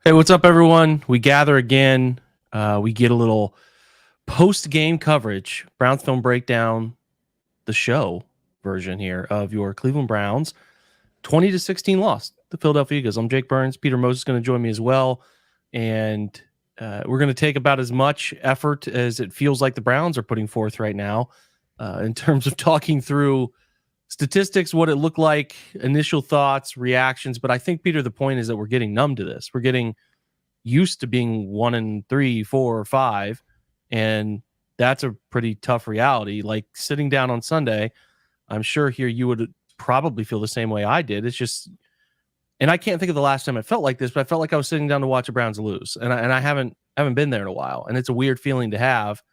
Hey, what's up, everyone? We gather again. We get a little post-game coverage, Browns film breakdown, the show version here of your Cleveland Browns 20-16 loss, the Philadelphia Eagles. I'm Jake Burns. Peter Moses is going to join me as well, and we're going to take about as much effort as it feels like the Browns are putting forth right now in terms of talking through statistics, what it looked like, initial thoughts, reactions. But I think, Peter, the point is that we're getting numb to this. We're getting used to being 1-3, 4, or 5, and that's a pretty tough reality. Like sitting down on Sunday, I'm sure here you would probably feel the same way I did. It's just, and I can't think of the last time it felt like this, but I felt like I was sitting down to watch the Browns lose, and I haven't been there in a while, and it's a weird feeling to have.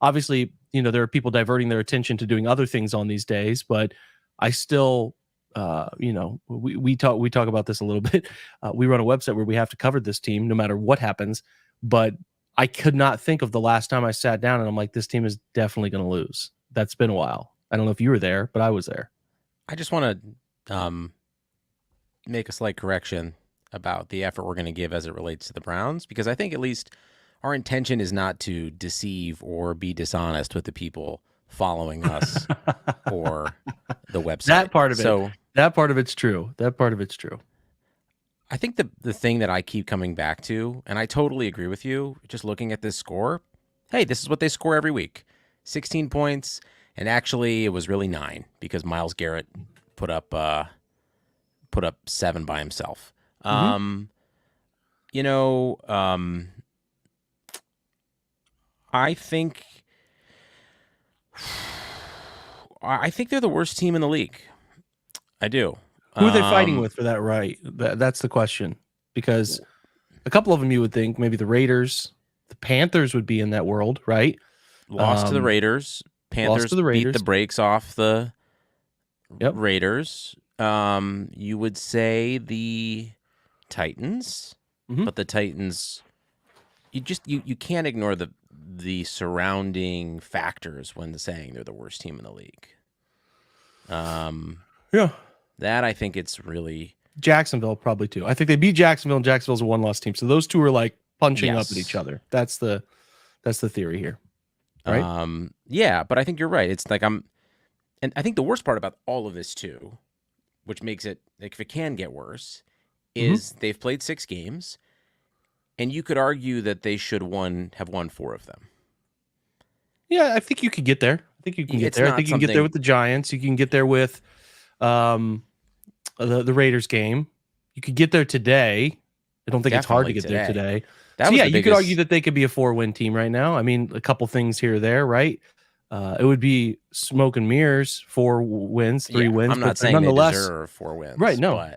Obviously, there are people diverting their attention to doing other things on these days, but I still, we talk about this a little bit. We run a website where we have to cover this team no matter what happens, but I could not think of the last time I sat down and I'm like, this team is definitely going to lose. That's been a while. I don't know if you were there, but I was there. I just want to make a slight correction about the effort we're going to give as it relates to the Browns, because I think at least our intention is not to deceive or be dishonest with the people following us or the website. That part of it's true. That part of it's true. I think the thing that I keep coming back to, and I totally agree with you, just looking at this score, hey, this is what they score every week. 16 points, and actually it was really 9 because Myles Garrett put up 7 by himself. Mm-hmm. I think they're the worst team in the league. I do. Who are they fighting with for that right? That's the question. Because a couple of them you would think, maybe the Raiders, the Panthers would be in that world, right? Lost to the Raiders. Panthers beat the brakes off the Raiders. You would say the Titans, but the Titans, you can't ignore the surrounding factors when saying they're the worst team in the league. That I think it's really Jacksonville probably too. I think they beat Jacksonville, and Jacksonville's a one-loss team. So those two are like punching up at each other. That's the theory here, right? Yeah, but I think you're right. It's like and I think the worst part about all of this too, which makes it like if it can get worse, is they've played 6 games, and you could argue that they should have won 4 of them. Yeah, I think you could get there. I think you can get there. I think you can get there with the Giants. You can get there with the Raiders game. You could get there today. I don't think it's hard to get there today. You could argue that they could be a 4-win team right now. I mean, a couple things here or there, right? It would be smoke and mirrors, 4 wins, 3 wins. I'm not saying they deserve 4 wins. Right, no.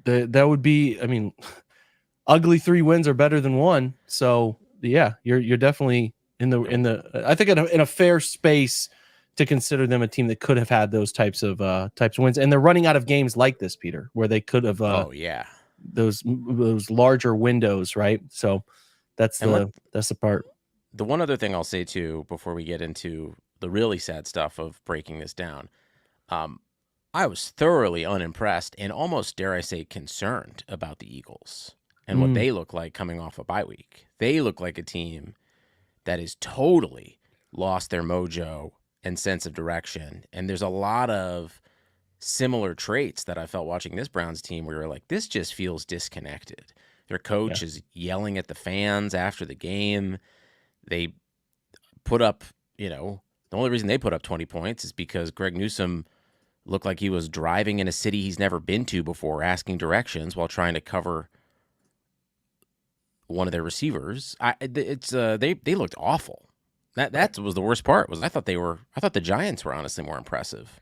That would be, I mean, ugly 3 wins are better than 1. So, yeah, you're definitely in the I think in a fair space to consider them a team that could have had those types of wins, and they're running out of games like this, Peter, where they could have those larger windows, right? So that's the part. The one other thing I'll say too before we get into the really sad stuff of breaking this down, I was thoroughly unimpressed and almost, dare I say, concerned about the Eagles and what they look like coming off a bye week. They look like a team that is totally lost their mojo and sense of direction. And there's a lot of similar traits that I felt watching this Browns team where you're like, this just feels disconnected. Their coach is yelling at the fans after the game. They put up, the only reason they put up 20 points is because Greg Newsome looked like he was driving in a city he's never been to before, asking directions while trying to cover one of their receivers. They looked awful. That was the worst part. I thought the Giants were honestly more impressive.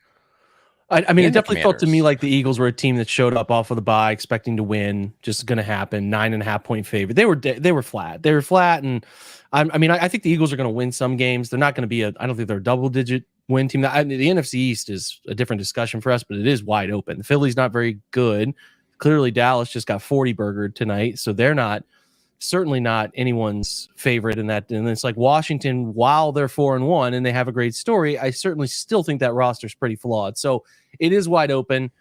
I mean, it definitely felt to me like the Eagles were a team that showed up off of the bye, expecting to win, just going to happen. 9.5 point favorite. They were flat. They were flat, and I think the Eagles are going to win some games. They're not going to be I don't think they're a double-digit win team. The NFC East is a different discussion for us, but it is wide open. The Philly's not very good. Clearly, Dallas just got 40 burgered tonight, so they're certainly not anyone's favorite in that. And it's like Washington, while they're 4-1 and they have a great story, I certainly still think that roster is pretty flawed. So it is wide open.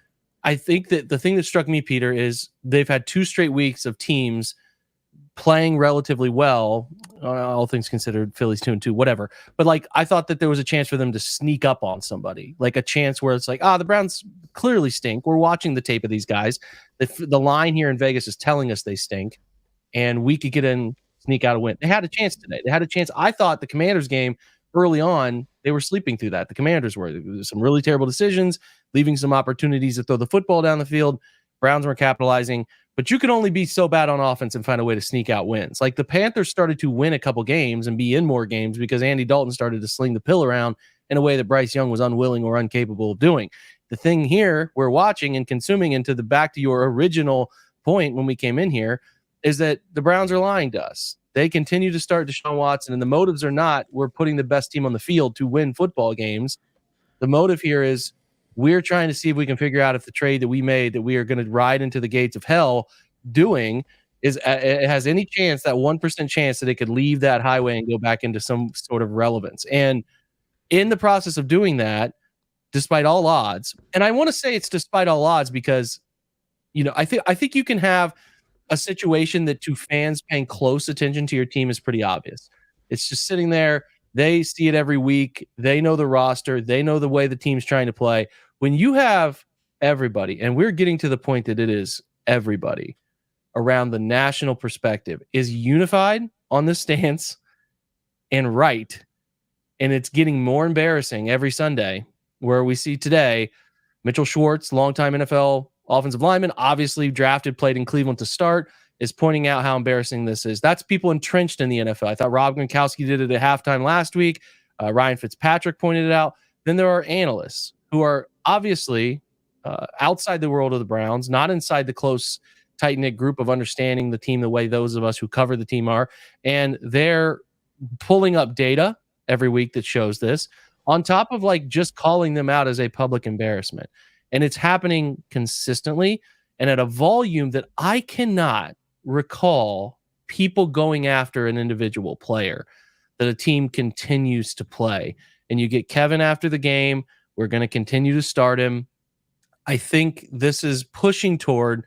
I think that the thing that struck me, Peter, is they've had 2 straight weeks of teams playing relatively well, all things considered. Phillies 2-2, whatever. But like, I thought that there was a chance for them to sneak up on somebody, like a chance where it's like, the Browns clearly stink. We're watching the tape of these guys. The line here in Vegas is telling us they stink, and we could get in, sneak out a win. They had a chance today. They had a chance. I thought the Commanders game early on, they were sleeping through that. The Commanders were. There was some really terrible decisions, leaving some opportunities to throw the football down the field. Browns weren't capitalizing. But you can only be so bad on offense and find a way to sneak out wins. Like the Panthers started to win a couple games and be in more games because Andy Dalton started to sling the pill around in a way that Bryce Young was unwilling or incapable of doing. The thing here we're watching and consuming, into the back to your original point when we came in here, is that the Browns are lying to us. They continue to start Deshaun Watson, and the motives are not we're putting the best team on the field to win football games. The motive here is we're trying to see if we can figure out if the trade that we made, that we are going to ride into the gates of hell doing, is it has any chance, that 1% chance, that it could leave that highway and go back into some sort of relevance. And in the process of doing that, despite all odds, and I want to say it's despite all odds because, I think you can have a situation that to fans paying close attention to your team is pretty obvious. It's just sitting there. They see it every week. They know the roster. They know the way the team's trying to play. When you have everybody, and we're getting to the point that it is everybody around the national perspective is unified on this stance and right, and it's getting more embarrassing every Sunday, where we see today Mitchell Schwartz, longtime NFL offensive lineman, obviously drafted, played in Cleveland to start, is pointing out how embarrassing this is. That's people entrenched in the NFL. I thought Rob Gronkowski did it at halftime last week. Ryan Fitzpatrick pointed it out. Then there are analysts who are obviously outside the world of the Browns, not inside the close, tight-knit group of understanding the team the way those of us who cover the team are. And they're pulling up data every week that shows this, on top of like just calling them out as a public embarrassment. And it's happening consistently and at a volume that I cannot recall people going after an individual player that a team continues to play. And you get Kevin after the game. We're going to continue to start him. I think this is pushing toward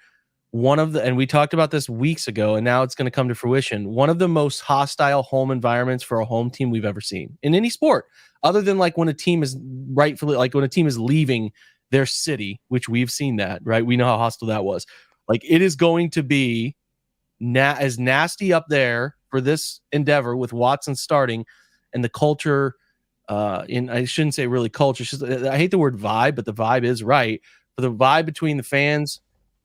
one of the, and we talked about this weeks ago, and now it's going to come to fruition, one of the most hostile home environments for a home team we've ever seen in any sport, other than like when a team is rightfully, like when a team is leaving their city, which we've seen that, right? We know how hostile that was. Like it is going to be as nasty up there for this endeavor with Watson starting, and the culture I shouldn't say really culture. I hate the word vibe, but the vibe is right. For the vibe between the fans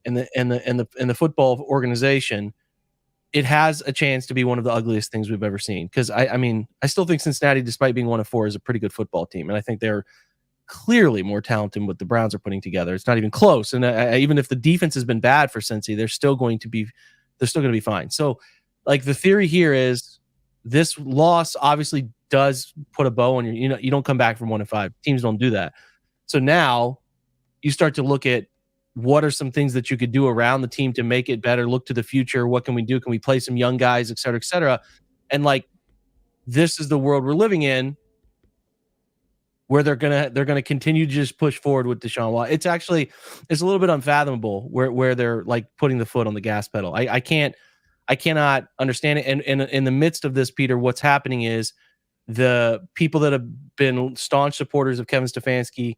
and the football organization, it has a chance to be one of the ugliest things we've ever seen. Because I mean, I still think Cincinnati, despite being 1-4, is a pretty good football team, and I think they're clearly more talented than what the Browns are putting together. It's not even close. And even if the defense has been bad for Cincy, they're still going to be fine. So, like, the theory here is this loss obviously does put a bow on your, you don't come back from 1-5. Teams don't do that. So now you start to look at what are some things that you could do around the team to make it better, look to the future. What can we do? Can we play some young guys, et cetera, et cetera? And like, this is the world we're living in, where they're gonna continue to just push forward with Deshaun Watson. It's a little bit unfathomable where they're like putting the foot on the gas pedal. I cannot understand it. And in the midst of this, Peter, what's happening is the people that have been staunch supporters of Kevin Stefanski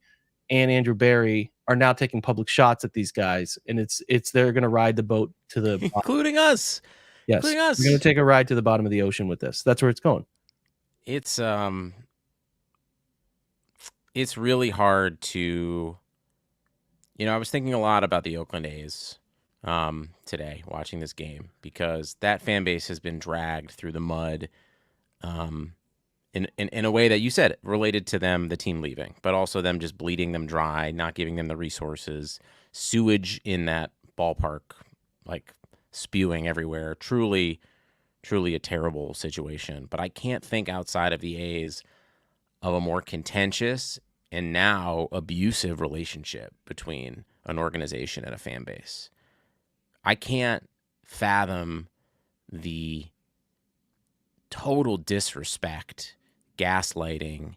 and Andrew Berry are now taking public shots at these guys, and they're going to ride the boat to the including us. Yes, including us. We're going to take a ride to the bottom of the ocean with this. That's where it's going. It's really hard to, I was thinking a lot about the Oakland A's today watching this game, because that fan base has been dragged through the mud in a way that you said related to them, the team leaving, but also them just bleeding them dry, not giving them the resources, sewage in that ballpark, like spewing everywhere. Truly a terrible situation. But I can't think outside of the A's of a more contentious and now abusive relationship between an organization and a fan base. I can't fathom the total disrespect, gaslighting,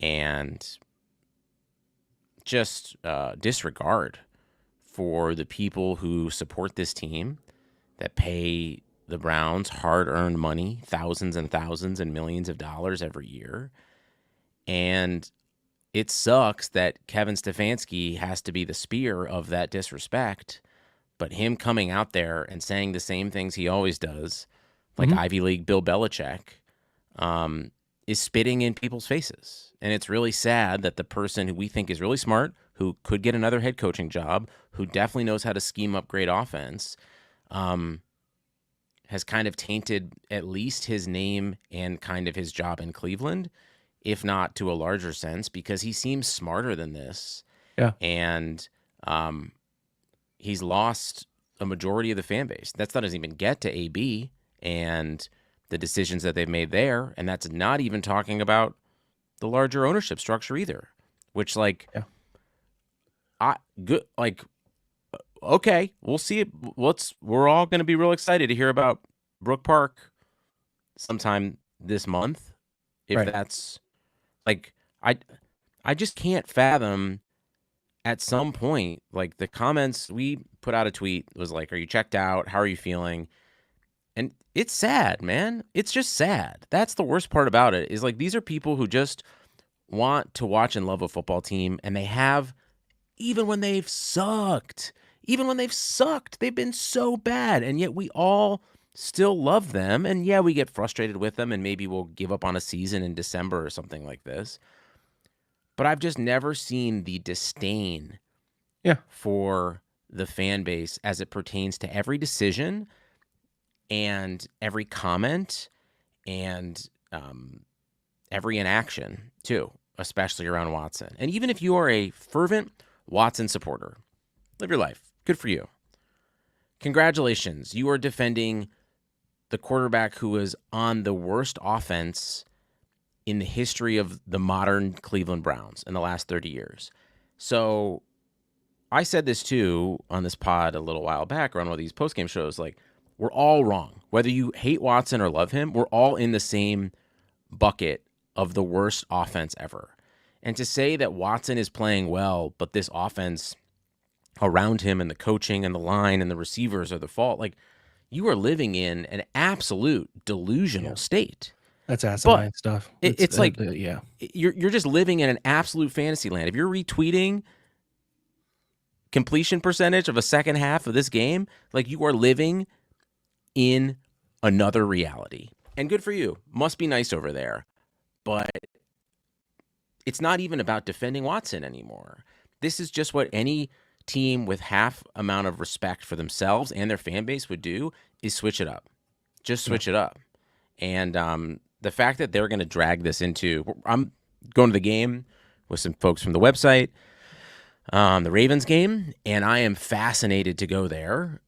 and just disregard for the people who support this team, that pay the Browns' hard-earned money, thousands and thousands and millions of dollars every year. And it sucks that Kevin Stefanski has to be the spear of that disrespect, but him coming out there and saying the same things he always does, like Ivy League Bill Belichick, is spitting in people's faces. And it's really sad that the person who we think is really smart, who could get another head coaching job, who definitely knows how to scheme up great offense, has kind of tainted at least his name and kind of his job in Cleveland, if not to a larger sense, because he seems smarter than this. Yeah. And he's lost a majority of the fan base. That doesn't even get to AB and the decisions that they've made there. And that's not even talking about the larger ownership structure either, which okay, we'll see it. We're all going to be real excited to hear about Brook Park sometime this month. If that's like, I just can't fathom at some point, like the comments, we put out a tweet was like, are you checked out? How are you feeling? And it's sad, man. It's just sad. That's the worst part about it, is like, these are people who just want to watch and love a football team. And they have, even when they've sucked, they've been so bad. And yet we all still love them. And yeah, we get frustrated with them and maybe we'll give up on a season in December or something like this. But I've just never seen the disdain for the fan base as it pertains to every decision and every comment and every inaction too, especially around Watson. And even if you are a fervent Watson supporter, live your life. Good for you. Congratulations. You are defending the quarterback who is on the worst offense in the history of the modern Cleveland Browns in the last 30 years. So I said this too on this pod a little while back or on one of these postgame shows, like, we're all wrong. Whether you hate Watson or love him, we're all in the same bucket of the worst offense ever. And to say that Watson is playing well, but this offense around him and the coaching and the line and the receivers are the fault, like, you are living in an absolute delusional state. That's asinine stuff. It's like, you're just living in an absolute fantasy land. If you're retweeting completion percentage of a second half of this game, like, you are living in another reality. And good for you. Must be nice over there. But it's not even about defending Watson anymore. This is just what any team with half amount of respect for themselves and their fan base would do, is switch it up. Just switch it up. And the fact that they're going to drag this into, I'm going to the game with some folks from the website, the Ravens game, and I am fascinated to go there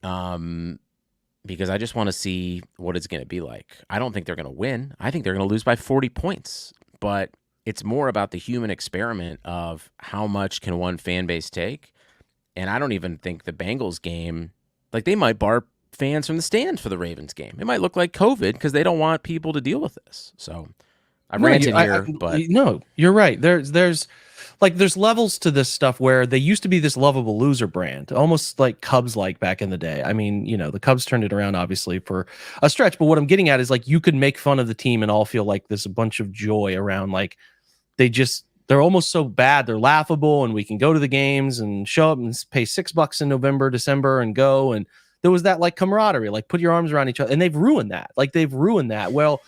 because I just want to see what it's going to be like. I don't think they're going to win. I think they're going to lose by 40 points, but it's more about the human experiment of how much can one fan base take. And I don't even think the Bengals game, like, they might bar fans from the stands for the Ravens game. It might look like COVID because they don't want people to deal with this. So I've ranted here, but no, you're right. There's levels to this stuff where they used to be this lovable loser brand, almost like Cubs like back in the day. I mean, the Cubs turned it around obviously for a stretch, but what I'm getting at is, like, you could make fun of the team and all feel like there's a bunch of joy around, like, they're almost so bad they're laughable, and we can go to the games and show up and pay $6 in November, December and go. And there was that, like, camaraderie, like, put your arms around each other, and they've ruined that. Well,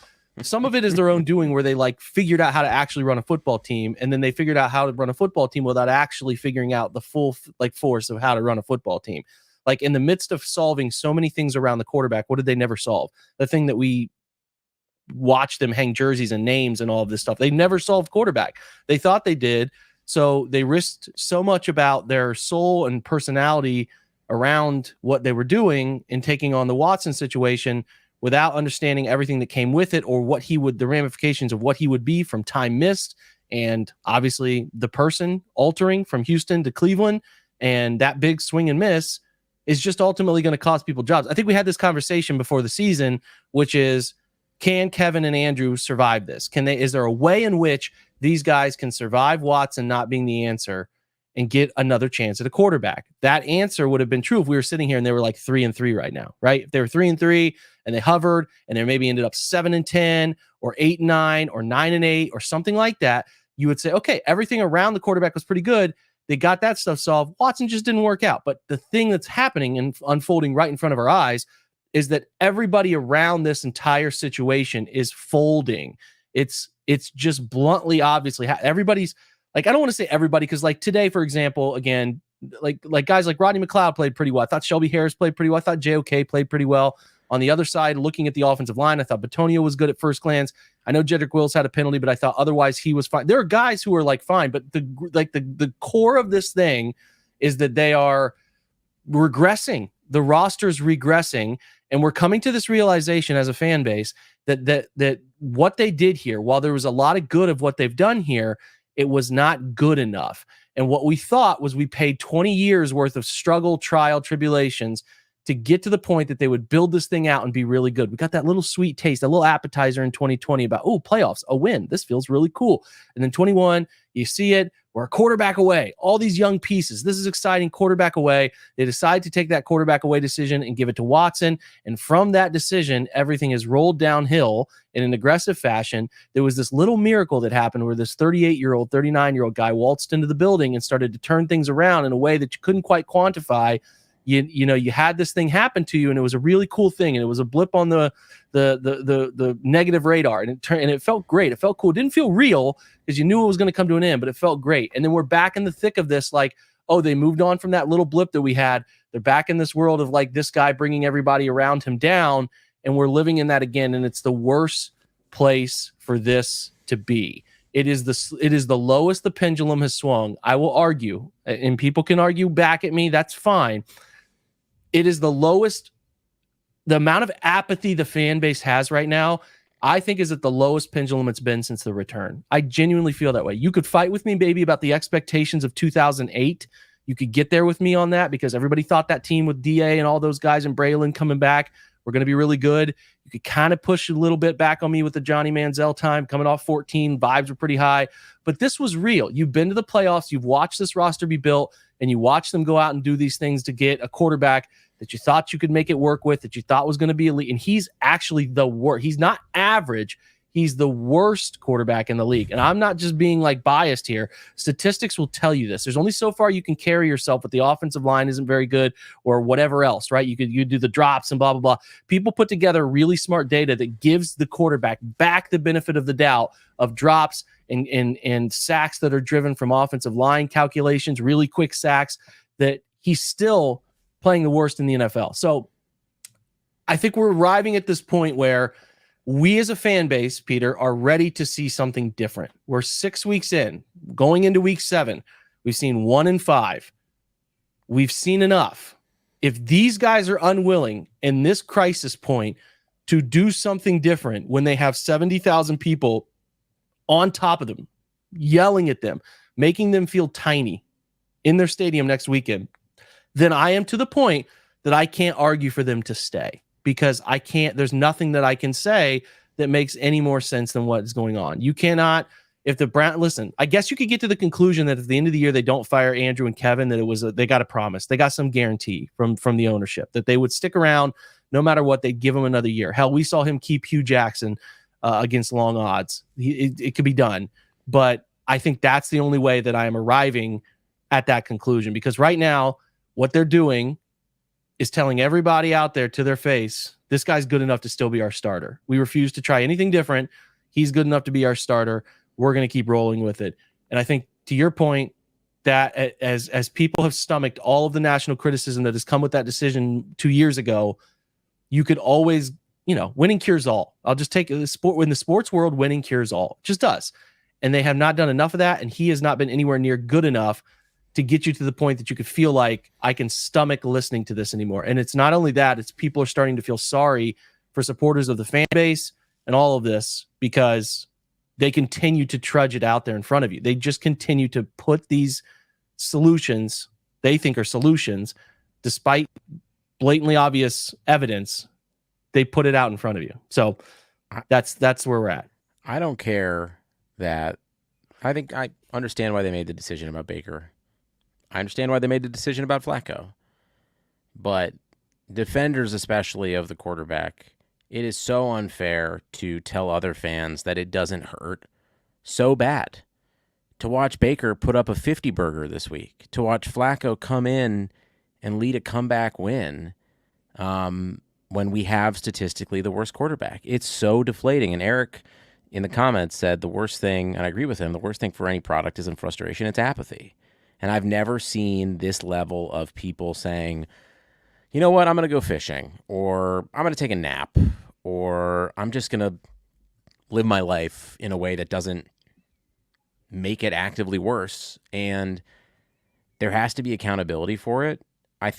some of it is their own doing, where they, like, figured out how to actually run a football team, and then they figured out how to run a football team without actually figuring out the full, like, force of how to run a football team. Like, in the midst of solving so many things around the quarterback, what did they never solve? The thing that we watch them hang jerseys and names and all of this stuff. They never solved quarterback. They thought they did. So they risked so much about their soul and personality around what they were doing in taking on the Watson situation without understanding everything that came with it, or the ramifications of what he would be from time missed. And obviously the person altering from Houston to Cleveland, and that big swing and miss is just ultimately going to cost people jobs. I think we had this conversation before the season, which is, can Kevin and Andrew survive this? Is there a way in which these guys can survive Watson not being the answer and get another chance at a quarterback. That answer would have been true if we were sitting here and they were like 3-3 right now, right? If they were 3-3 and they hovered and they maybe ended up 7-10 or 8-9 or 9-8 or something like that, you would say, okay, everything around the quarterback was pretty good. They got that stuff solved. Watson just didn't work out. But the thing that's happening and unfolding right in front of our eyes is that everybody around this entire situation is folding. It's just bluntly, obviously, everybody's like, I don't want to say everybody, because like today, for example, again, like guys like Rodney McLeod played pretty well. I thought Shelby Harris played pretty well. I thought JOK played pretty well. On the other side, looking at the offensive line, I thought Batonio was good at first glance. I know Jedrick Wills had a penalty, but I thought otherwise he was fine. There are guys who are like fine, but the core of this thing is that they are regressing. The roster's regressing, and we're coming to this realization as a fan base that what they did here, while there was a lot of good of what they've done here, it was not good enough. And what we thought was we paid 20 years worth of struggle, trial, tribulations to get to the point that they would build this thing out and be really good. We got that little sweet taste, a little appetizer in 2020 about, oh, playoffs, a win. This feels really cool. And then 21, you see it. We're a quarterback away. All these young pieces. This is exciting. Quarterback away. They decide to take that quarterback away decision and give it to Watson. And from that decision, everything has rolled downhill in an aggressive fashion. There was this little miracle that happened where this 38-year-old, 39-year-old guy waltzed into the building and started to turn things around in a way that you couldn't quite quantify. You know, you had this thing happen to you, and it was a really cool thing, and it was a blip on the negative radar, and it felt great. It felt cool. It didn't feel real because you knew it was going to come to an end, but it felt great. And then we're back in the thick of this, like, oh, they moved on from that little blip that we had. They're back in this world of like this guy bringing everybody around him down, and we're living in that again. And it's the worst place for this to be. It is the lowest the pendulum has swung. I will argue, and people can argue back at me. That's fine. It is the lowest. The amount of apathy the fan base has right now, I think, is at the lowest pendulum it's been since the return. I genuinely feel that way. You could fight with me, baby, about the expectations of 2008. You could get there with me on that because everybody thought that team with DA and all those guys and Braylon coming back were going to be really good. You could kind of push a little bit back on me with the Johnny Manziel time, coming off 14. Vibes were pretty high. But this was real. You've been to the playoffs. You've watched this roster be built, and you watch them go out and do these things to get a quarterback that you thought you could make it work with, that you thought was going to be elite. And he's actually the worst. He's not average. He's the worst quarterback in the league. And I'm not just being like biased here. Statistics will tell you this. There's only so far you can carry yourself, but the offensive line isn't very good or whatever else, right? You do the drops and blah, blah, blah. People put together really smart data that gives the quarterback back the benefit of the doubt of drops and sacks that are driven from offensive line calculations, really quick sacks, that he's still playing the worst in the NFL. So I think we're arriving at this point where we as a fan base, Peter, are ready to see something different. We're 6 weeks in, going into week 7. We've seen 1-5. We've seen enough. If these guys are unwilling in this crisis point to do something different when they have 70,000 people on top of them, yelling at them, making them feel tiny in their stadium next weekend, then I am to the point that I can't argue for them to stay, because I can't, there's nothing that I can say that makes any more sense than what is going on. You cannot, if the Brown, listen, I guess you could get to the conclusion that at the end of the year, they don't fire Andrew and Kevin, that it was, they got a promise. They got some guarantee from the ownership that they would stick around no matter what. They'd give him another year. Hell, we saw him keep Hugh Jackson against long odds. It could be done. But I think that's the only way that I am arriving at that conclusion, because right now, what they're doing is telling everybody out there to their face, this guy's good enough to still be our starter. We refuse to try anything different. He's good enough to be our starter. We're going to keep rolling with it. And I think, to your point, that as people have stomached all of the national criticism that has come with that decision 2 years ago, you could always, winning cures all. I'll just take the sport. In the sports world, winning cures all. It just does. And they have not done enough of that. And he has not been anywhere near good enough to get you to the point that you could feel like, I can stomach listening to this anymore. And it's not only that, it's people are starting to feel sorry for supporters of the fan base and all of this, because they continue to trudge it out there in front of you. They just continue to put these solutions they think are solutions, despite blatantly obvious evidence. They put it out in front of you. So that's where we're at. I don't care that. I think I understand why they made the decision about Baker. I understand why they made the decision about Flacco. But defenders, especially of the quarterback, it is so unfair to tell other fans that it doesn't hurt so bad. To watch Baker put up a 50 burger this week, to watch Flacco come in and lead a comeback win when we have statistically the worst quarterback. It's so deflating. And Eric in the comments said the worst thing, and I agree with him, the worst thing for any product isn't frustration, it's apathy. And I've never seen this level of people saying, you know what, I'm going to go fishing, or I'm going to take a nap, or I'm just going to live my life in a way that doesn't make it actively worse. And there has to be accountability for it. I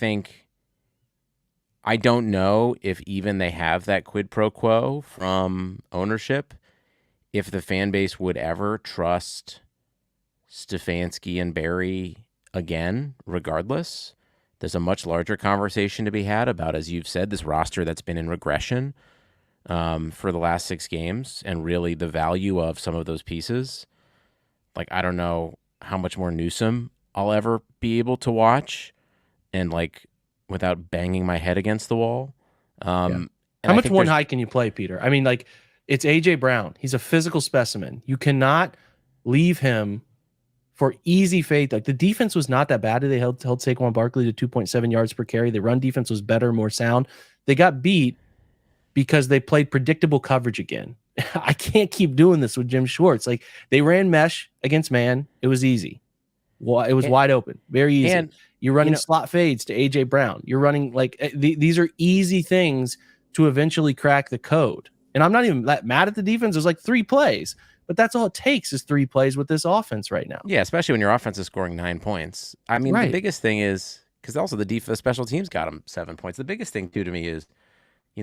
don't know if even they have that quid pro quo from ownership, if the fan base would ever trust Stefanski and Barry again, regardless. There's a much larger conversation to be had about, as you've said, this roster that's been in regression for the last 6 games, and really the value of some of those pieces. Like, I don't know how much more Newsome I'll ever be able to watch, and like without banging my head against the wall. How much one high can you play, Peter? I mean, like, it's AJ Brown. He's a physical specimen. You cannot leave him for easy faith. Like, the defense was not that bad. They held Saquon Barkley to 2.7 yards per carry. The run defense was better, more sound. They got beat because they played predictable coverage again. I can't keep doing this with Jim Schwartz. Like, they ran mesh against man. It was easy. Well, it was wide open, very easy. And you're running slot fades to AJ Brown. You're running these are easy things to eventually crack the code. And I'm not even that mad at the defense. There's like 3 plays, but that's all it takes is 3 plays with this offense right now. Yeah, especially when your offense is scoring 9 points. I mean, The biggest thing is, because also the special teams got them 7 points. The biggest thing too to me is,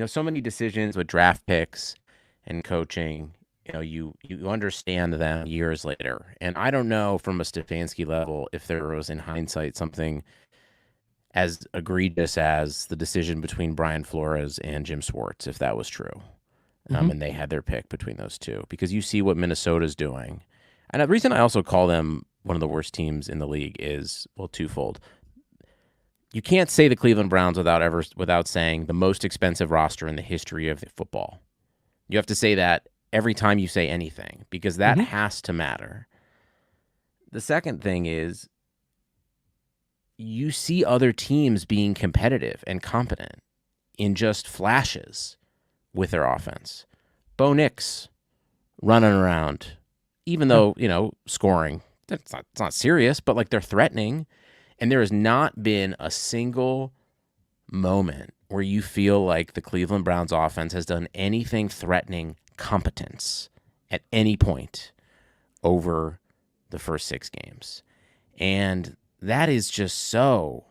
so many decisions with draft picks and coaching, you understand them years later. And I don't know from a Stefanski level if there was in hindsight something as egregious as the decision between Brian Flores and Jim Schwartz, if that was true. And they had their pick between those two, because you see what Minnesota's doing. And the reason I also call them one of the worst teams in the league is, well, twofold. You can't say the Cleveland Browns without saying the most expensive roster in the history of football. You have to say that every time you say anything, because that has to matter. The second thing is, you see other teams being competitive and competent in just flashes with their offense. Bo Nix running around, even though, scoring, it's not serious, but like they're threatening. And there has not been a single moment where you feel like the Cleveland Browns offense has done anything threatening competence at any point over the first 6 games. And that is just so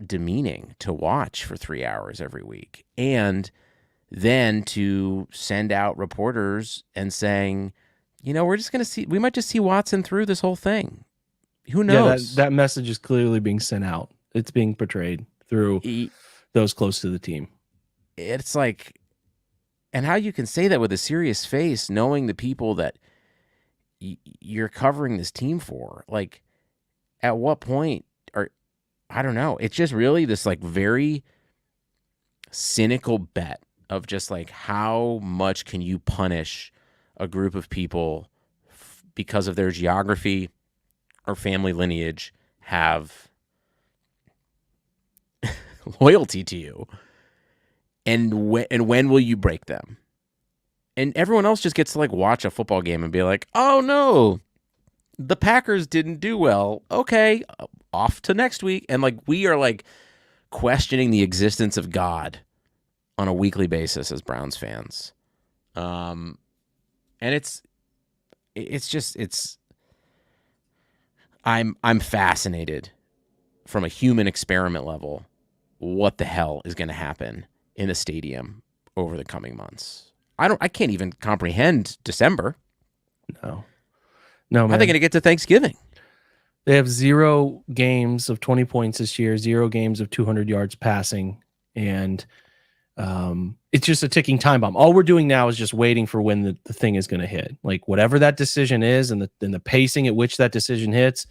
demeaning to watch for 3 hours every week. And then to send out reporters and saying, we're just going to see, we might just see Watson through this whole thing. Who knows? Yeah, that message is clearly being sent out. It's being portrayed through those close to the team. It's like, and how you can say that with a serious face, knowing the people that you're covering this team for. Like, at what point I don't know. It's just really this like very cynical bet of just like, how much can you punish a group of people because of their geography or family lineage have loyalty to you, and when will you break them? And everyone else just gets to like watch a football game and be like, oh no, the Packers didn't do well. Okay, off to next week. And like, we are like questioning the existence of God on a weekly basis as Browns fans. And I'm fascinated from a human experiment level what the hell is going to happen in the stadium over the coming months. I can't even comprehend December. No, man. How are they going to get to Thanksgiving? They have 0 games of 20 points this year, 0 games of 200 yards passing, and it's just a ticking time bomb. All we're doing now is just waiting for when the thing is going to hit. Like, whatever that decision is, and the pacing at which that decision hits,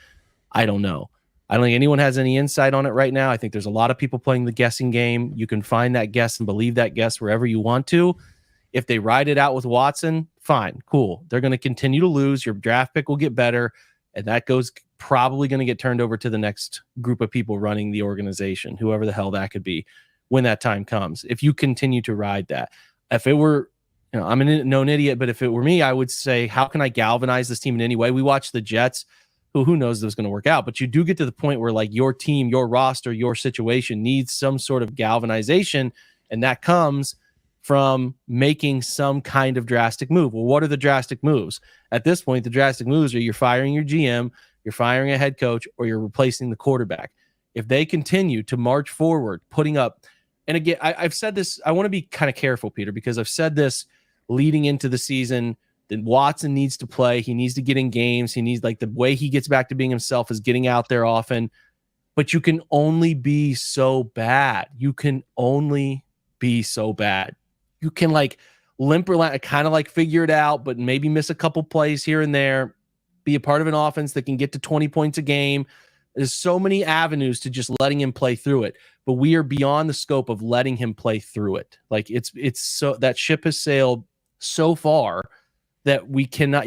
I don't know. I don't think anyone has any insight on it right now. I think there's a lot of people playing the guessing game. You can find that guess and believe that guess wherever you want to. If they ride it out with Watson, fine, cool. They're going to continue to lose. Your draft pick will get better, and that goes probably going to get turned over to the next group of people running the organization, whoever the hell that could be when that time comes. If you continue to ride that. If it were, I'm a known idiot, but if it were me, I would say, how can I galvanize this team in any way? We watched the Jets, who knows if it's going to work out, but you do get to the point where like your team, your roster, your situation needs some sort of galvanization, and that comes from making some kind of drastic move. Well, what are the drastic moves? At this point, the drastic moves are you're firing your GM, you're firing a head coach, or you're replacing the quarterback. If they continue to march forward, putting up, and again, I've said this, I want to be kind of careful, Peter, because I've said this leading into the season, that Watson needs to play. He needs to get in games. He needs, like, the way he gets back to being himself is getting out there often, but you can only be so bad. You can only be so bad. You can like limp or kind of like figure it out, but maybe miss a couple plays here and there, be a part of an offense that can get to 20 points a game. There's so many avenues to just letting him play through it, but we are beyond the scope of letting him play through it. Like it's so that ship has sailed so far that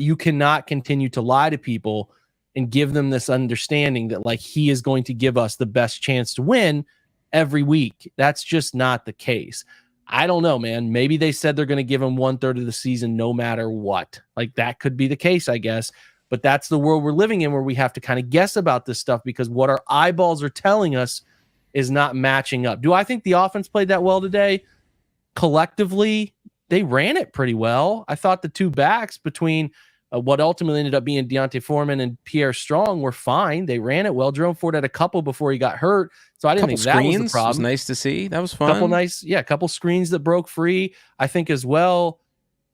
you cannot continue to lie to people and give them this understanding that like he is going to give us the best chance to win every week. That's just not the case. I don't know, man. Maybe they said they're going to give him 1/3 of the season no matter what. Like that could be the case, I guess. But that's the world we're living in, where we have to kind of guess about this stuff because what our eyeballs are telling us is not matching up. Do I think the offense played that well today? Collectively, they ran it pretty well. I thought the two backs between what ultimately ended up being Deontay Foreman and Pierre Strong were fine. They ran it well. Jerome Ford had a couple before he got hurt, so I didn't think that was the problem. Was nice to see. That was fun. Couple screens that broke free. I think as well,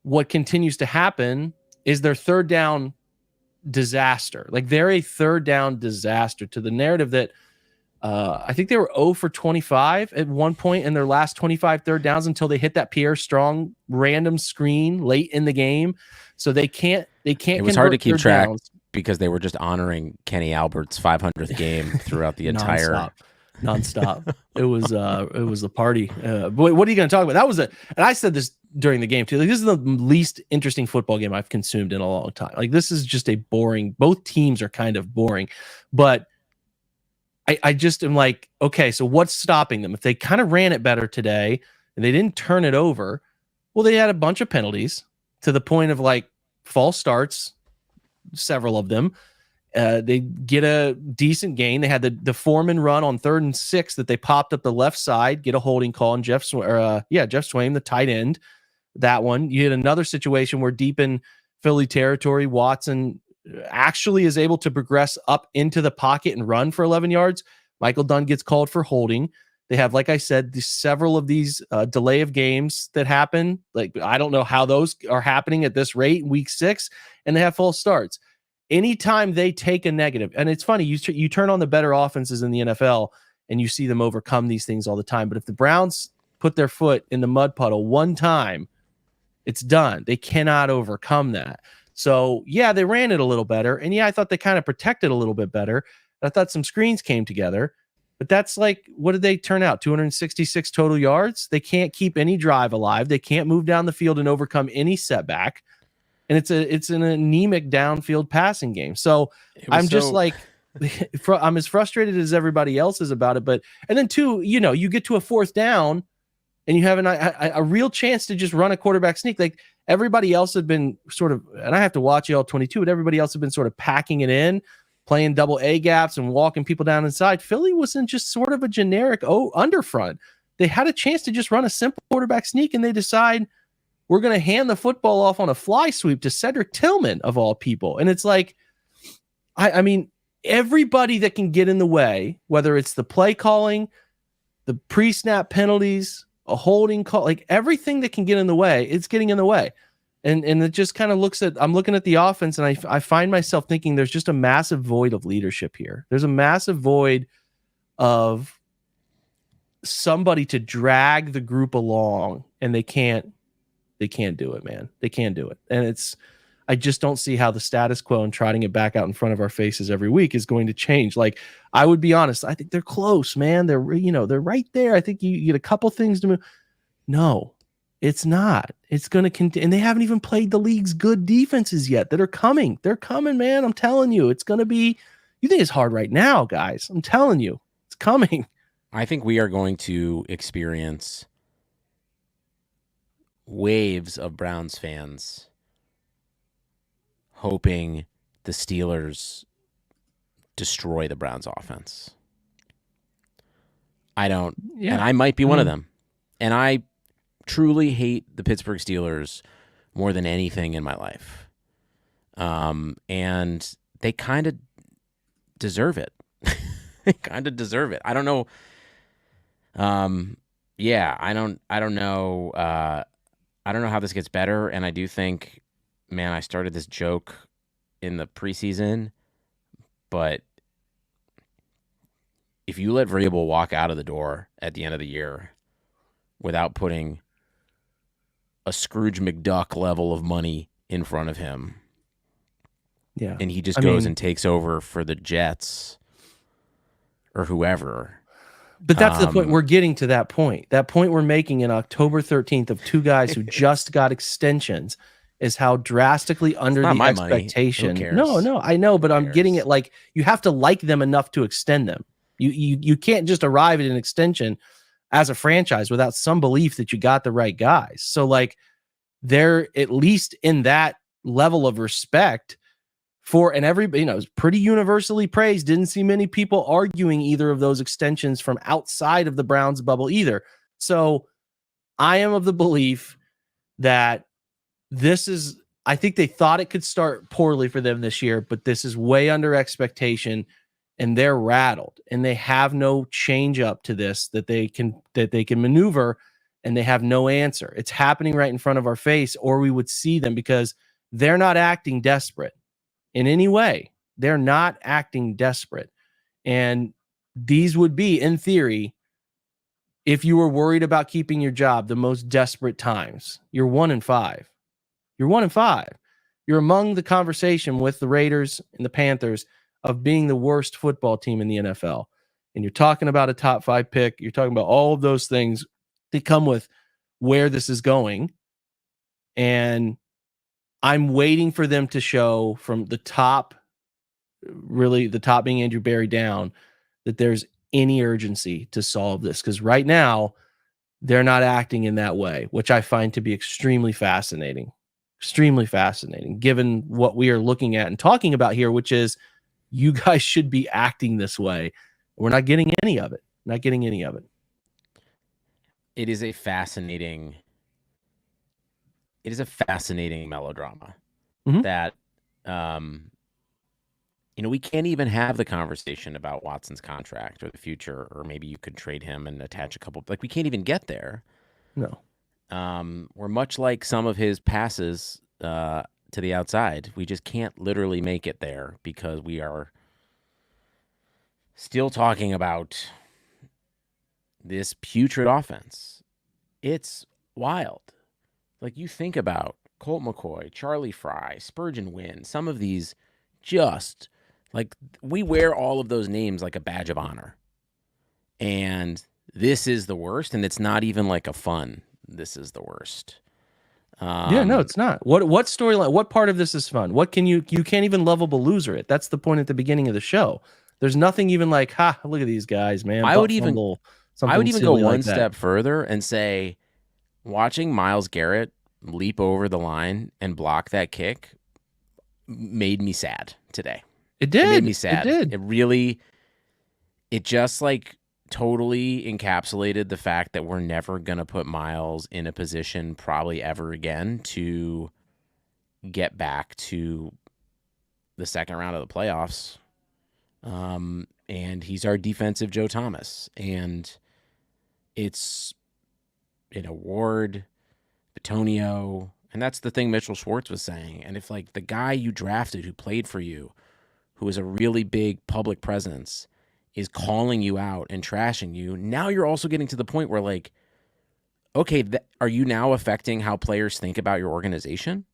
what continues to happen is their third down disaster. Like they're a third down disaster to the narrative that I think they were 0 for 25 at one point in their last 25 third downs until they hit that Pierre Strong random screen late in the game. So they can't. It was hard to keep track because they were just honoring Kenny Albert's 500th game throughout the entire nonstop. It was the party. But what are you going to talk about? That was and I said this during the game too. Like this is the least interesting football game I've consumed in a long time. Like this is just a boring. Both teams are kind of boring, but I just am like, okay, so what's stopping them? If they kind of ran it better today and they didn't turn it over, well, they had a bunch of penalties to the point of like false starts, several of them. They get a decent gain. They had the Foreman run on 3rd and 6 that they popped up the left side, get a holding call, and Jeff Swaim, the tight end, that one. You had another situation where deep in Philly territory, Watson actually is able to progress up into the pocket and run for 11 yards. Michael Dunn gets called for holding. They have, like I said, several of these delay of games that happen. Like, I don't know how those are happening at this rate in week 6, and they have false starts. Anytime they take a negative, and it's funny, you turn on the better offenses in the NFL and you see them overcome these things all the time. But if the Browns put their foot in the mud puddle one time, it's done. They cannot overcome that. So, yeah, they ran it a little better. And, yeah, I thought they kind of protected a little bit better. I thought some screens came together. But that's like, what did they turn out? 266 total yards? They can't keep any drive alive. They can't move down the field and overcome any setback. And it's an anemic downfield passing game. So I'm just like, I'm as frustrated as everybody else is about it. But, and then two, you get to a 4th down and you have a real chance to just run a quarterback sneak. Like everybody else had been sort of, and I have to watch all 22, but everybody else had been sort of packing it in, playing double A gaps and walking people down inside. Philly wasn't just sort of a generic underfront. They had a chance to just run a simple quarterback sneak, and they decide we're going to hand the football off on a fly sweep to Cedric Tillman, of all people. And it's like, I mean, everybody that can get in the way, whether it's the play calling, the pre-snap penalties, a holding call, like everything that can get in the way, it's getting in the way. And it just kind of I'm looking at the offense, and I find myself thinking there's just a massive void of leadership here. There's a massive void of somebody to drag the group along, and they can't do it, man. They can't do it. And I just don't see how the status quo and trotting it back out in front of our faces every week is going to change. Like, I would be honest, I think they're close, man. They're right there. I think you get a couple things to move. No, it's not. It's going to continue. And they haven't even played the league's good defenses yet that are coming. They're coming, man. I'm telling you, it's going to be, you think it's hard right now, guys. I'm telling you, it's coming. I think we are going to experience waves of Browns fans hoping the Steelers destroy the Browns offense. And I might be one of them. And I truly hate the Pittsburgh Steelers more than anything in my life. And they kind of deserve it. They kind of deserve it. I don't know. I don't know. I don't know how this gets better. And I do think, man, I started this joke in the preseason, but if you let Vrabel walk out of the door at the end of the year without putting a Scrooge McDuck level of money in front of him, and he just goes and takes over for the Jets or whoever. But that's the point. We're getting to that point. That point we're making in October 13th of two guys who just got extensions is how drastically under the expectation. No, I know, but I'm getting it. Like, you have to like them enough to extend them. You can't just arrive at an extension as a franchise without some belief that you got the right guys. So, like, they're at least in that level of respect for, and everybody, it's pretty universally praised. Didn't see many people arguing either of those extensions from outside of the Browns bubble either. So I am of the belief that I think they thought it could start poorly for them this year, but this is way under expectation, and they're rattled, and they have no change up to this that they can maneuver, and they have no answer. It's happening right in front of our face, or we would see them, because they're not acting desperate in any way. They're not acting desperate. And these would be, in theory, if you were worried about keeping your job, the most desperate times. You're 1-5. You're 1-5. You're among the conversation with the Raiders and the Panthers of being the worst football team in the NFL. And you're talking about a top 5 pick. You're talking about all of those things that come with where this is going. And I'm waiting for them to show from the top, really the top being Andrew Berry down, that there's any urgency to solve this. Because right now, they're not acting in that way, which I find to be extremely fascinating. Extremely fascinating, given what we are looking at and talking about here, which is you guys should be acting this way. We're not getting any of it. Not getting any of it. It is a fascinating melodrama that, we can't even have the conversation about Watson's contract or the future, or maybe you could trade him and attach a couple. Like, we can't even get there. No. We're much like some of his passes to the outside. We just can't literally make it there because we are still talking about this putrid offense. It's wild. Like, you think about Colt McCoy, Charlie Fry, Spurgeon Wynn, some of these, just like, we wear all of those names like a badge of honor. And this is the worst, and it's not even like a fun, this is the worst. No, it's not. What storyline, what part of this is fun? What can you can't even lovable loser it. That's the point at the beginning of the show. There's nothing even like, look at these guys, man. I would even go one step further and say, watching Myles Garrett leap over the line and block that kick made me sad today. It did. It made me sad. It did. It just like totally encapsulated the fact that we're never going to put Myles in a position probably ever again to get back to the second round of the playoffs. And he's our defensive Joe Thomas. And it's Ward, Bitonio, and that's the thing Mitchell Schwartz was saying. And if, like, the guy you drafted who played for you, who is a really big public presence, is calling you out and trashing you, now you're also getting to the point where, like, okay, are you now affecting how players think about your organization?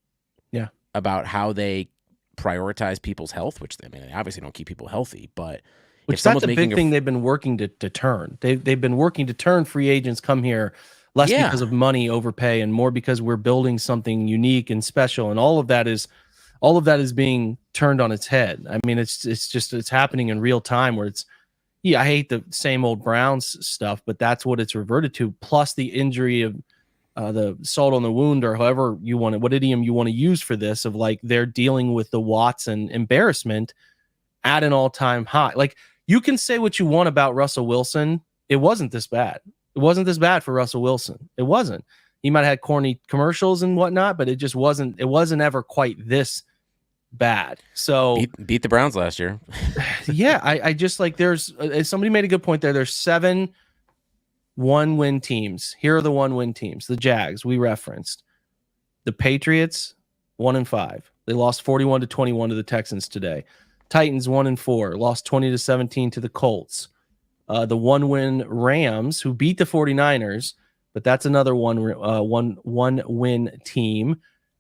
Yeah. about how they prioritize people's health, which they obviously don't keep people healthy, but Which if that's someone's a making big thing they've been working to turn. They've been working to turn free agents come here less because of money overpay and more because we're building something unique and special, and all of that is being turned on its head. I mean, it's happening in real time where it's, yeah, I hate the same old Browns stuff, but that's what it's reverted to. Plus the injury of the salt on the wound, or however you want it, what idiom you want to use for this, of like they're dealing with the Watson embarrassment at an all-time high. Like, you can say what you want about Russell Wilson. It wasn't this bad. It wasn't this bad for Russell Wilson. It wasn't. He might have had corny commercials and whatnot, but it just wasn't. It wasn't ever quite this bad. So beat the Browns last year. yeah, I just like, there's somebody made a good point there. There's 7 1-win teams. Here are the 1-win teams. The Jags, we referenced. The Patriots, 1-5. They lost 41-21 to the Texans today. Titans 1-4, lost 20-17 to the Colts. The 1-win Rams, who beat the 49ers, but that's another one-win team.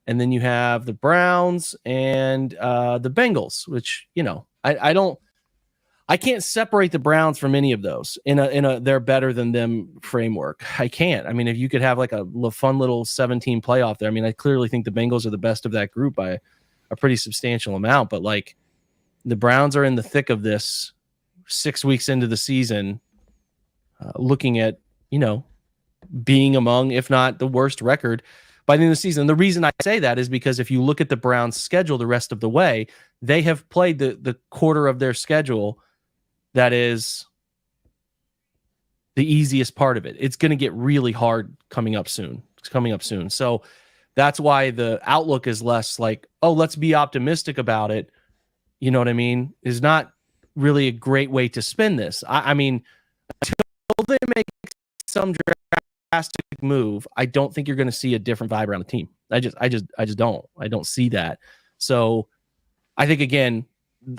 And then you have the Browns and the Bengals, which, you know, I can't separate the Browns from any of those in a they're better than them framework. I can't. I mean, if you could have like a fun little 17 playoff there, I mean, I clearly think the Bengals are the best of that group by a pretty substantial amount, but like, the Browns are in the thick of this 6 weeks into the season, looking at, you know, being among, if not the worst record by the end of the season. And the reason I say that is because if you look at the Browns' schedule the rest of the way, they have played the quarter of their schedule that is the easiest part of it. It's going to get really hard coming up soon. It's coming up soon. So that's why the outlook is less like, oh, let's be optimistic about it. You know what I mean? Is not really a great way to spin this. I mean, until they make some drastic move, I don't think you're going to see a different vibe around the team. I just don't. I don't see that. So I think, again,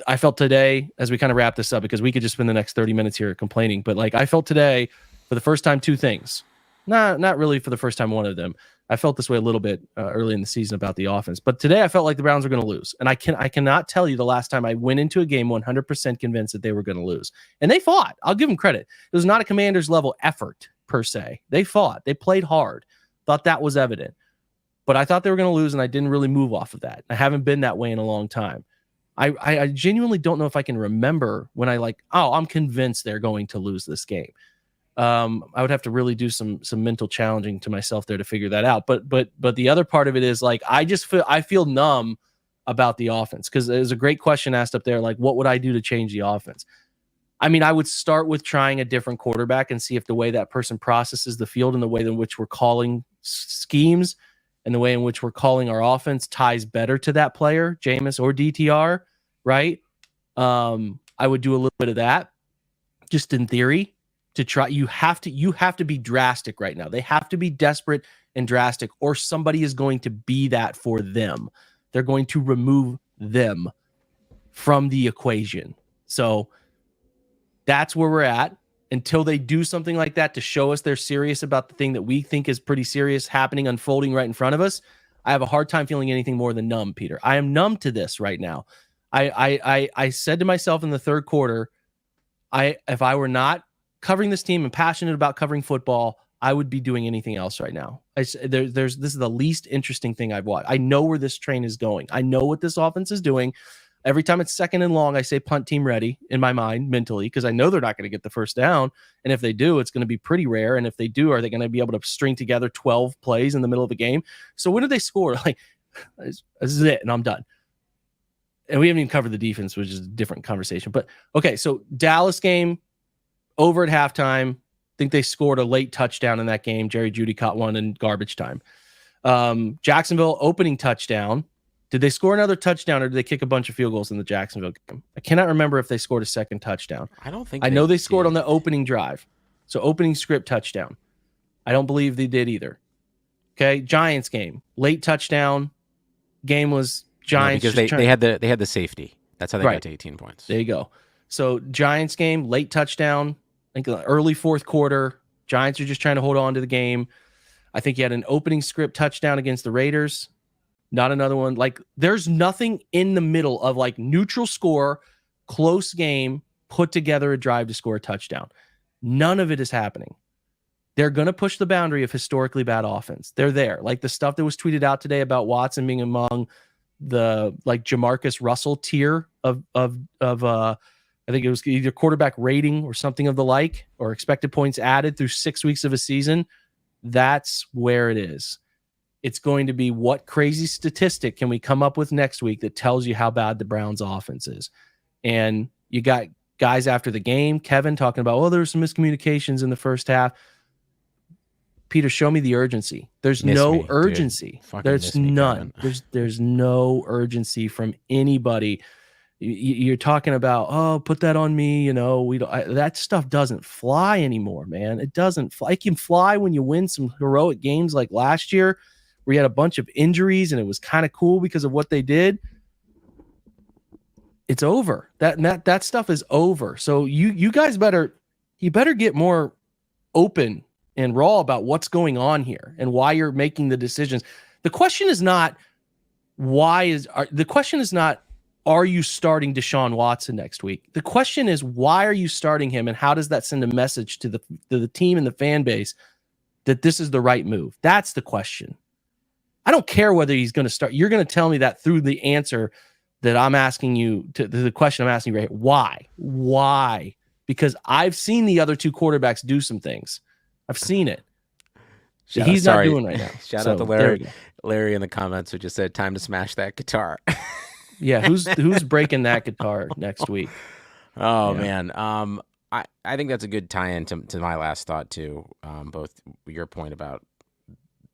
I felt today, as we kind of wrap this up, because we could just spend the next 30 minutes here complaining, but like, I felt today for the first time 2 things. Not really for the first time one of them. I felt this way a little bit early in the season about the offense, but today I felt like the Browns were going to lose. And I cannot tell you the last time I went into a game 100% convinced that they were going to lose. And they fought. I'll give them credit. It was not a Commanders level effort per se. They fought. They played hard. Thought that was evident. But I thought they were going to lose, and I didn't really move off of that. I haven't been that way in a long time. I genuinely don't know if I can remember when I like, oh, I'm convinced they're going to lose this game. I would have to really do some mental challenging to myself there to figure that out. But the other part of it is like, I feel numb about the offense, because there's a great question asked up there, like, what would I do to change the offense? I mean, I would start with trying a different quarterback and see if the way that person processes the field and the way in which we're calling schemes and the way in which we're calling our offense ties better to that player, Jameis or DTR, right? I would do a little bit of that, just in theory, to try. You have to be drastic right now. They have to be desperate and drastic, or somebody is going to be that for them. They're going to remove them from the equation. So that's where we're at until they do something like that to show us they're serious about the thing that we think is pretty serious happening, unfolding right in front of us. I have a hard time feeling anything more than numb, Peter. I am numb to this right now. I said to myself in the third quarter, if I were not covering this team and passionate about covering football, I would be doing anything else right now. This is the least interesting thing I've watched. I know where this train is going. I know what this offense is doing. Every time it's second and long, I say punt team ready in my mind mentally, because I know they're not going to get the first down. And if they do, it's going to be pretty rare. And if they do, are they going to be able to string together 12 plays in the middle of a game? So when do they score? Like, this is it, and I'm done. And we haven't even covered the defense, which is a different conversation. But okay, so Dallas game over at halftime. I think they scored a late touchdown in that game. Jerry Jeudy caught one in garbage time. Jacksonville opening touchdown. Did they score another touchdown, or did they kick a bunch of field goals in the Jacksonville game? I cannot remember if they scored a second touchdown. I don't think. I know they scored on the opening drive. So opening script touchdown. I don't believe they did either. Okay, Giants game. Late touchdown. Game was Giants. No, because they had the safety. That's how they got to 18 points. There you go. So Giants game, late touchdown. I think early fourth quarter. Giants are just trying to hold on to the game. I think you had an opening script touchdown against the Raiders. Not another one. Like, there's nothing in the middle of like neutral score, close game, put together a drive to score a touchdown. None of it is happening. They're going to push the boundary of historically bad offense. They're there. Like the stuff that was tweeted out today about Watson being among the like Jamarcus Russell tier of I think it was either quarterback rating or something of the like, or expected points added through 6 weeks of a season. That's where it is. It's going to be what crazy statistic can we come up with next week that tells you how bad the Browns offense is. And you got guys after the game, Kevin talking about, oh, there were some miscommunications in the first half. Peter, show me the urgency. There's no urgency. There's none. There's no urgency from anybody. You're talking about, oh, put that on me. You know, we don't. That stuff doesn't fly anymore, man. It doesn't fly. It can fly when you win some heroic games like last year, where you had a bunch of injuries and it was kind of cool because of what they did. It's over. That stuff is over. So you guys better get more open and raw about what's going on here and why you're making the decisions. The question is not are you starting Deshaun Watson next week? The question is, why are you starting him, and how does that send a message to the team and the fan base that this is the right move? That's the question. I don't care whether he's going to start. You're going to tell me that through the answer that I'm asking you, to the question I'm asking you right here. Why? Why? Because I've seen the other two quarterbacks do some things. I've seen it. He's not doing right now. Shout out to Larry. Larry in the comments who just said, "Time to smash that guitar." Yeah, who's breaking that guitar next week? Oh yeah. Man, I think that's a good tie-in to my last thought too. Both your point about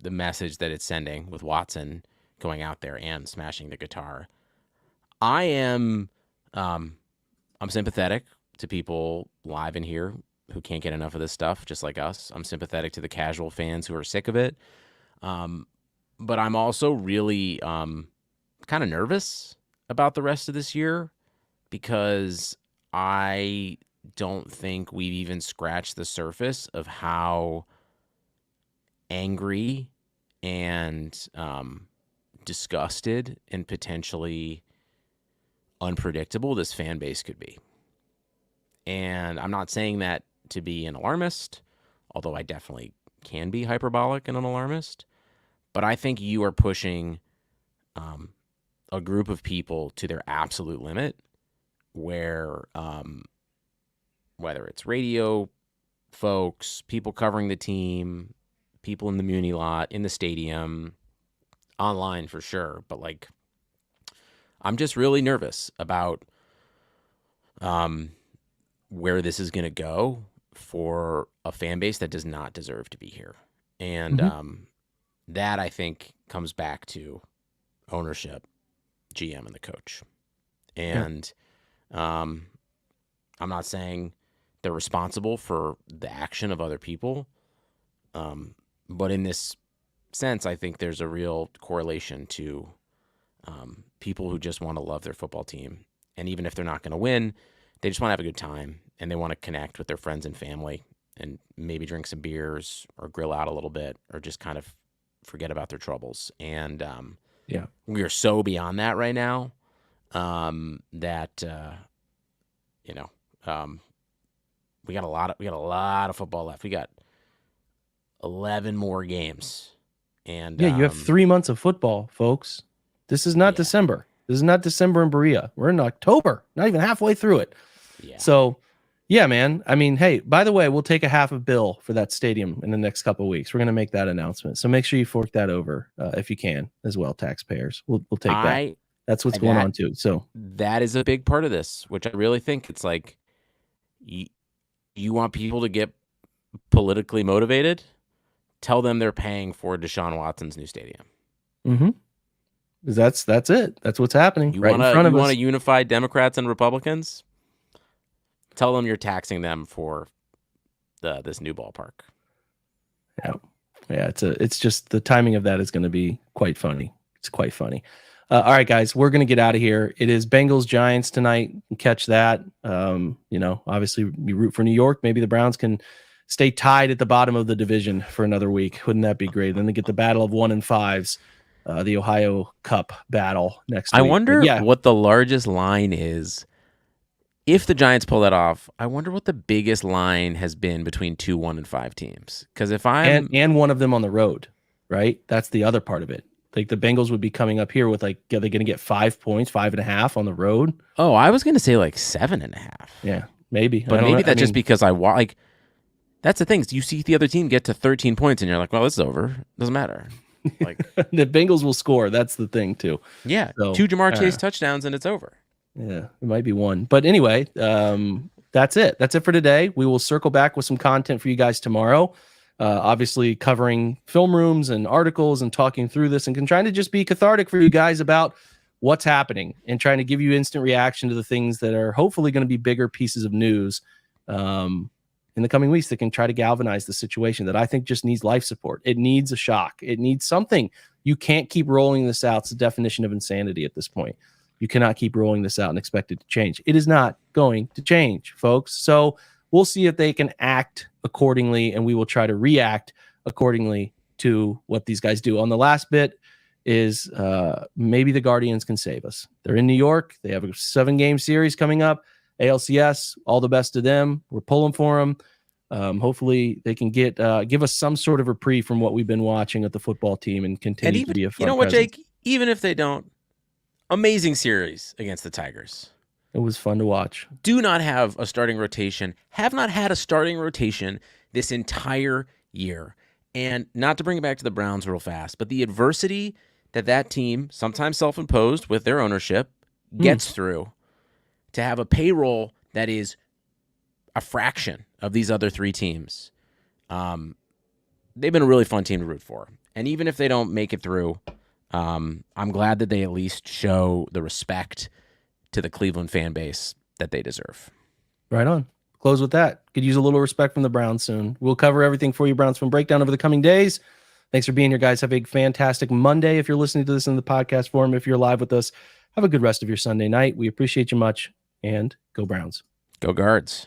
the message that it's sending with Watson going out there and smashing the guitar. I'm sympathetic to people live in here who can't get enough of this stuff, just like us. I'm sympathetic to the casual fans who are sick of it. But I'm also really kind of nervous about the rest of this year because I don't think we've even scratched the surface of how angry and disgusted and potentially unpredictable this fan base could be. And I'm not saying that to be an alarmist, although I definitely can be hyperbolic and an alarmist. But I think you are pushing a group of people to their absolute limit where whether it's radio folks, people covering the team, people in the Muni lot, in the stadium, online for sure. But like, I'm just really nervous about where this is going to go for a fan base that does not deserve to be here. And that, I think, comes back to ownership, GM, and the coach. And I'm not saying they're responsible for the action of other people. But in this sense, I think there's a real correlation to people who just want to love their football team. And even if they're not going to win, they just want to have a good time and they want to connect with their friends and family and maybe drink some beers or grill out a little bit or just kind of forget about their troubles. And we are so beyond that right now that we got a lot of football left. We got 11 more games. And you have 3 months of football, folks. This is not December. This is not December in Berea. We're in October, not even halfway through it. Yeah. So, yeah, man. I mean, hey, by the way, we'll take a half a bill for that stadium in the next couple of weeks. We're going to make that announcement. So make sure you fork that over if you can as well, taxpayers. We'll take that. That's what's going on too. So that is a big part of this, which I really think it's like you want people to get politically motivated. Tell them they're paying for Deshaun Watson's new stadium. Mm-hmm. That's it. That's what's happening in front of us. You want to unify Democrats and Republicans? Tell them you're taxing them for this new ballpark. Yeah. It's just the timing of that is going to be quite funny. It's quite funny. All right, guys, we're going to get out of here. It is Bengals Giants tonight. Catch that. Obviously we root for New York. Maybe the Browns can stay tied at the bottom of the division for another week. Wouldn't that be great? Then they get the battle of 1 and 5s. the Ohio Cup battle next I week. wonder Yeah, what the largest line is. If the Giants pull that off, I wonder what the biggest line has been between 2, 1, and 5 teams. Because if I'm and one of them on the road, right? That's the other part of it. Like the Bengals would be coming up here with like, are they going to get 5 points, 5.5 on the road? Oh, I was going to say like 7.5. Yeah, maybe. But maybe that's just because like, that's the thing. You see the other team get to 13 points and you're like, well, it's over. Doesn't matter. Like the Bengals will score. That's the thing too. Yeah. So, 2 Jamar Chase touchdowns and it's over. Yeah, it might be 1. But anyway, that's it. That's it for today. We will circle back with some content for you guys tomorrow. Obviously covering film rooms and articles and talking through this and trying to just be cathartic for you guys about what's happening and trying to give you instant reaction to the things that are hopefully going to be bigger pieces of news in the coming weeks that can try to galvanize the situation that I think just needs life support. It needs a shock. It needs something. You can't keep rolling this out. It's the definition of insanity at this point. You cannot keep rolling this out and expect it to change. It is not going to change, folks. So we'll see if they can act accordingly, and we will try to react accordingly to what these guys do. On the last bit is maybe the Guardians can save us. They're in New York. They have a 7-game series coming up. ALCS, all the best to them. We're pulling for them. Hopefully they can give us some sort of reprieve from what we've been watching at the football team and continue to be a fun You know what, presence. Jake? Even if they don't, amazing series against the Tigers. It was fun to watch. Do not have a starting rotation. Have not had a starting rotation this entire year. And not to bring it back to the Browns real fast, but the adversity that team, sometimes self-imposed with their ownership, gets through to have a payroll that is a fraction of these other 3 teams. They've been a really fun team to root for. And even if they don't make it through, I'm glad that they at least show the respect to the Cleveland fan base that they deserve. Right on. Close with that. Could use a little respect from the Browns soon. We'll cover everything for you, Browns Film Breakdown, over the coming days. Thanks for being here, guys. Have a fantastic Monday. If you're listening to this in the podcast form, if you're live with us, have a good rest of your Sunday night. We appreciate you much, and go Browns. Go Guards.